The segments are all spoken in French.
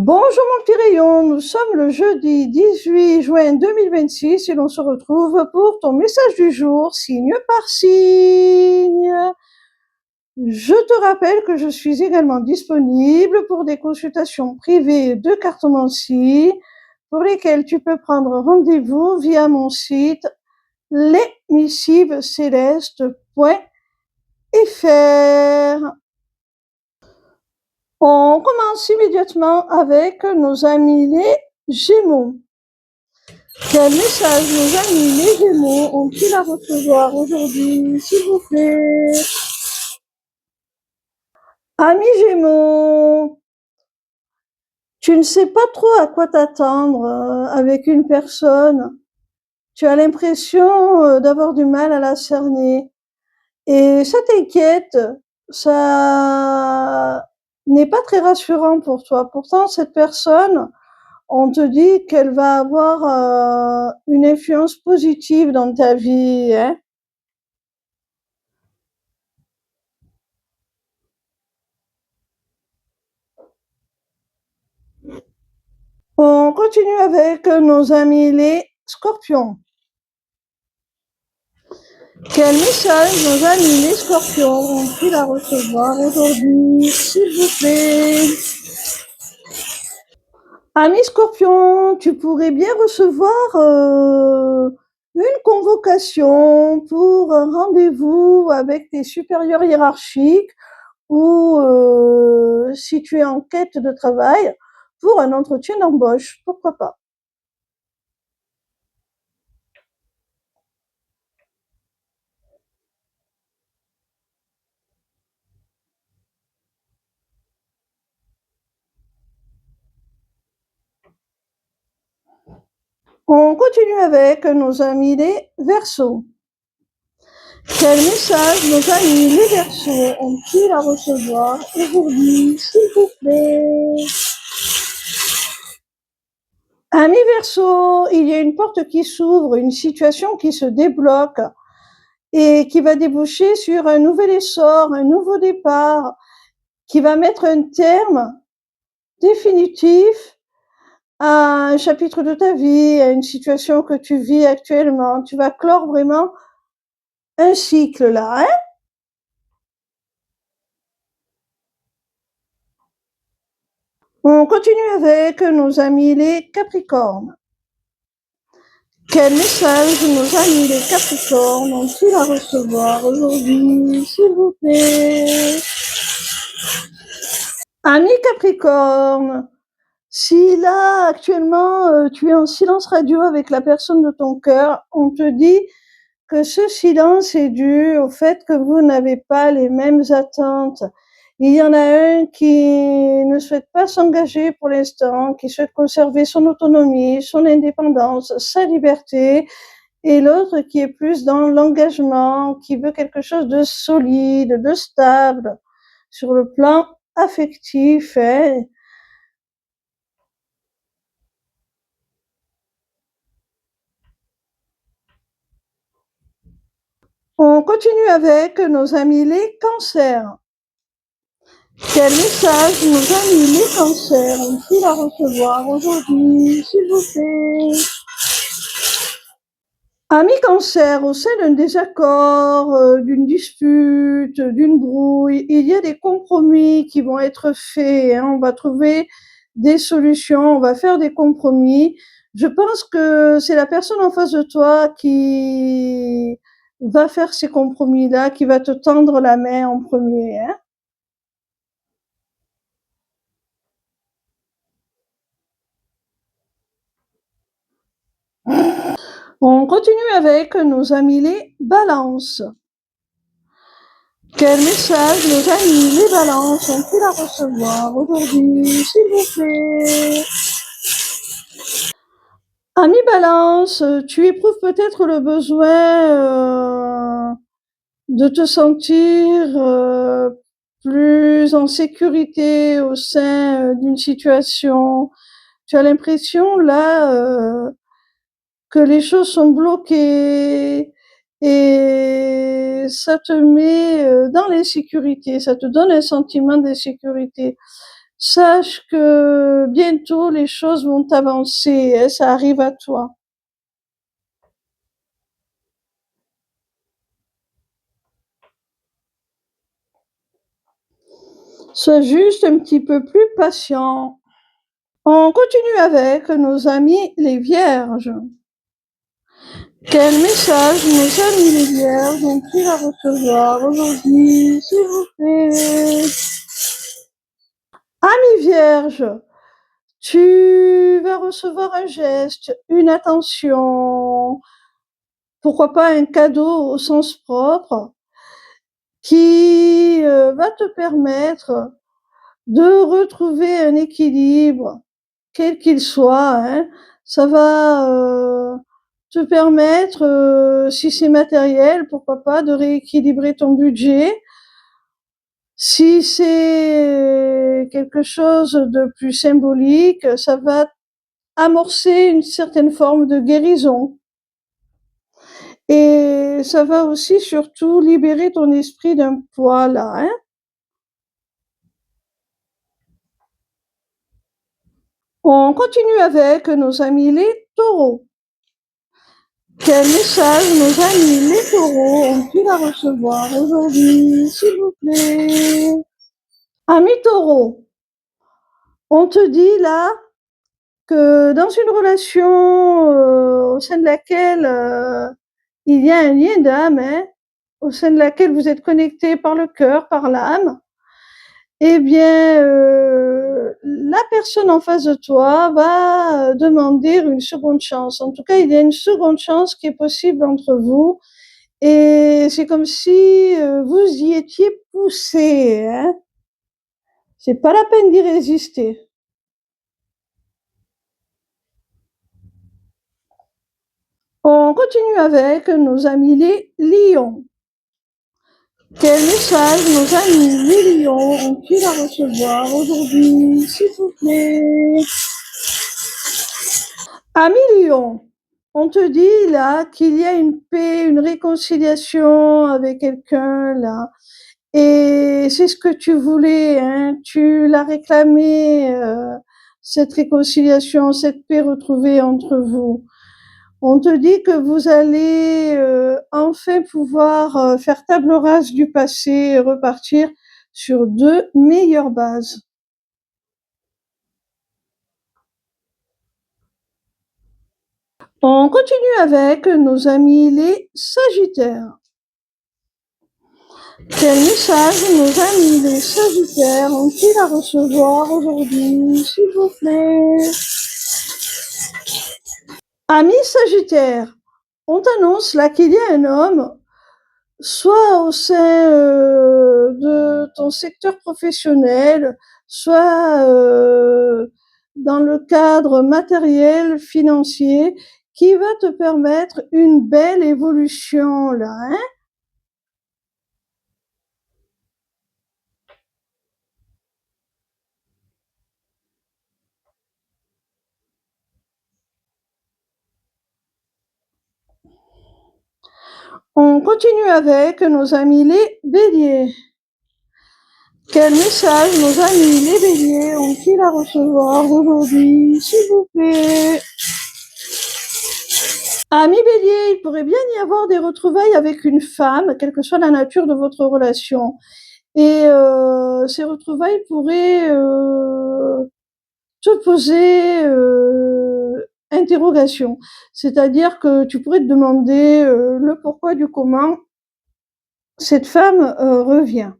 Bonjour mon petit rayon, nous sommes le jeudi 18 juin 2026 et l'on se retrouve pour ton message du jour, signe par signe. Je te rappelle que je suis également disponible pour des consultations privées de cartomancie pour lesquelles tu peux prendre rendez-vous via mon site lesmissivescélestes.fr. On commence immédiatement avec nos amis les Gémeaux. Quel message nos amis les Gémeaux ont-ils à recevoir aujourd'hui, s'il vous plaît? Amis Gémeaux, tu ne sais pas trop à quoi t'attendre avec une personne. Tu as l'impression d'avoir du mal à la cerner. Et ça t'inquiète, ça n'est pas très rassurant pour toi. Pourtant, cette personne, on te dit qu'elle va avoir une influence positive dans ta vie, hein. On continue avec nos amis les Scorpions. Quel message nos amis les Scorpions ont-ils à recevoir aujourd'hui, s'il vous plaît? Ami Scorpion, tu pourrais bien recevoir une convocation pour un rendez-vous avec tes supérieurs hiérarchiques ou si tu es en quête de travail, pour un entretien d'embauche, pourquoi pas. On continue avec nos amis les Verseaux. Quel message nos amis les Verseaux ont-ils à recevoir aujourd'hui, s'il vous plaît? Amis Verseaux, il y a une porte qui s'ouvre, une situation qui se débloque et qui va déboucher sur un nouvel essor, un nouveau départ, qui va mettre un terme définitif à un chapitre de ta vie, à une situation que tu vis actuellement. Tu vas clore vraiment un cycle là, hein? On continue avec nos amis les Capricornes. Quel message nos amis les Capricornes ont-ils à recevoir aujourd'hui, s'il vous plaît? Ami Capricorne, si là actuellement tu es en silence radio avec la personne de ton cœur, on te dit que ce silence est dû au fait que vous n'avez pas les mêmes attentes. Il y en a un qui ne souhaite pas s'engager pour l'instant, qui souhaite conserver son autonomie, son indépendance, sa liberté, et l'autre qui est plus dans l'engagement, qui veut quelque chose de solide, de stable, sur le plan affectif, hein. On continue avec nos amis les cancers. Quel message nos amis les cancers ont-ils à recevoir aujourd'hui, s'il vous plaît? Amis cancer, au sein d'un désaccord, d'une dispute, d'une brouille, il y a des compromis qui vont être faits, hein. On va trouver des solutions, on va faire des compromis. Je pense que c'est la personne en face de toi qui va faire ces compromis-là, qui va te tendre la main en premier, hein. On continue avec nos amis les balances. Quel message nos amis les balances ont-ils à recevoir aujourd'hui, s'il vous plaît? Ami balance, tu éprouves peut-être le besoin de te sentir plus en sécurité au sein d'une situation. Tu as l'impression là que les choses sont bloquées et ça te met dans l'insécurité, ça te donne un sentiment d'insécurité. Sache que bientôt les choses vont avancer, hein, ça arrive à toi. Sois juste un petit peu plus patient. On continue avec nos amis les vierges. Quel message nos amis les vierges ont-ils à recevoir aujourd'hui, s'il vous plaît? Ami vierge, tu vas recevoir un geste, une attention, pourquoi pas un cadeau au sens propre, qui va te permettre de retrouver un équilibre, quel qu'il soit, hein. Ça va te permettre, si c'est matériel, pourquoi pas, de rééquilibrer ton budget. Si c'est quelque chose de plus symbolique, ça va amorcer une certaine forme de guérison. Et ça va aussi surtout libérer ton esprit d'un poids là, hein. On continue avec nos amis les taureaux. Quel message nos amis les taureaux ont-ils à recevoir aujourd'hui, s'il vous plaît? Amis taureaux, on te dit là que dans une relation au sein de laquelle il y a un lien d'âme, hein, au sein de laquelle vous êtes connectés par le cœur, par l'âme, eh bien, la personne en face de toi va demander une seconde chance. En tout cas, il y a une seconde chance qui est possible entre vous. Et c'est comme si vous y étiez poussé, hein. C'est pas la peine d'y résister. On continue avec nos amis les lions. Quel message nos amis les lions ont-ils à recevoir aujourd'hui, s'il vous plaît? Amis lions, on te dit là qu'il y a une paix, une réconciliation avec quelqu'un là. Et c'est ce que tu voulais, hein, tu l'as réclamé, cette réconciliation, cette paix retrouvée entre vous. On te dit que vous allez enfin pouvoir faire table rase du passé et repartir sur de meilleures bases. On continue avec nos amis les Sagittaires. Quel message nos amis les Sagittaires ont-ils à recevoir aujourd'hui, s'il vous plaît? Amis Sagittaires, on t'annonce là qu'il y a un homme, soit au sein de ton secteur professionnel, soit dans le cadre matériel, financier, qui va te permettre une belle évolution là, hein. On continue avec nos amis les béliers. Quel message nos amis les béliers ont-ils à recevoir aujourd'hui, s'il vous plaît? Amis bélier, il pourrait bien y avoir des retrouvailles avec une femme, quelle que soit la nature de votre relation. Et ces retrouvailles pourraient te poser interrogation. C'est-à-dire que tu pourrais te demander le pourquoi du comment cette femme revient.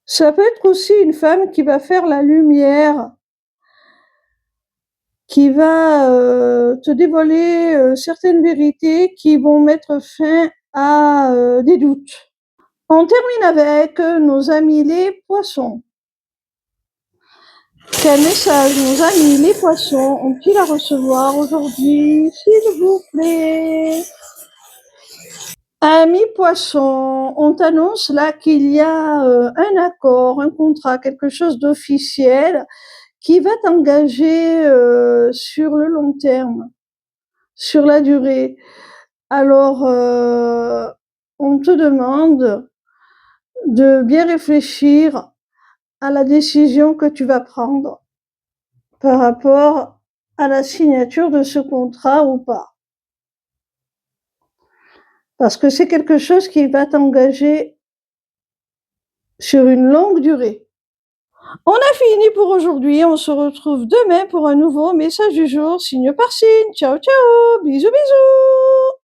Ça peut être aussi une femme qui va faire la lumière, qui va te dévoiler certaines vérités qui vont mettre fin à des doutes. On termine avec nos amis les poissons. Quel message nos amis les poissons ont-ils à recevoir aujourd'hui, s'il vous plaît? Amis poissons, on t'annonce là qu'il y a un accord, un contrat, quelque chose d'officiel qui va t'engager sur le long terme, sur la durée. Alors, on te demande de bien réfléchir à la décision que tu vas prendre par rapport à la signature de ce contrat ou pas. Parce que c'est quelque chose qui va t'engager sur une longue durée. On a fini pour aujourd'hui, on se retrouve demain pour un nouveau message du jour, signe par signe. Ciao ciao, bisous bisous.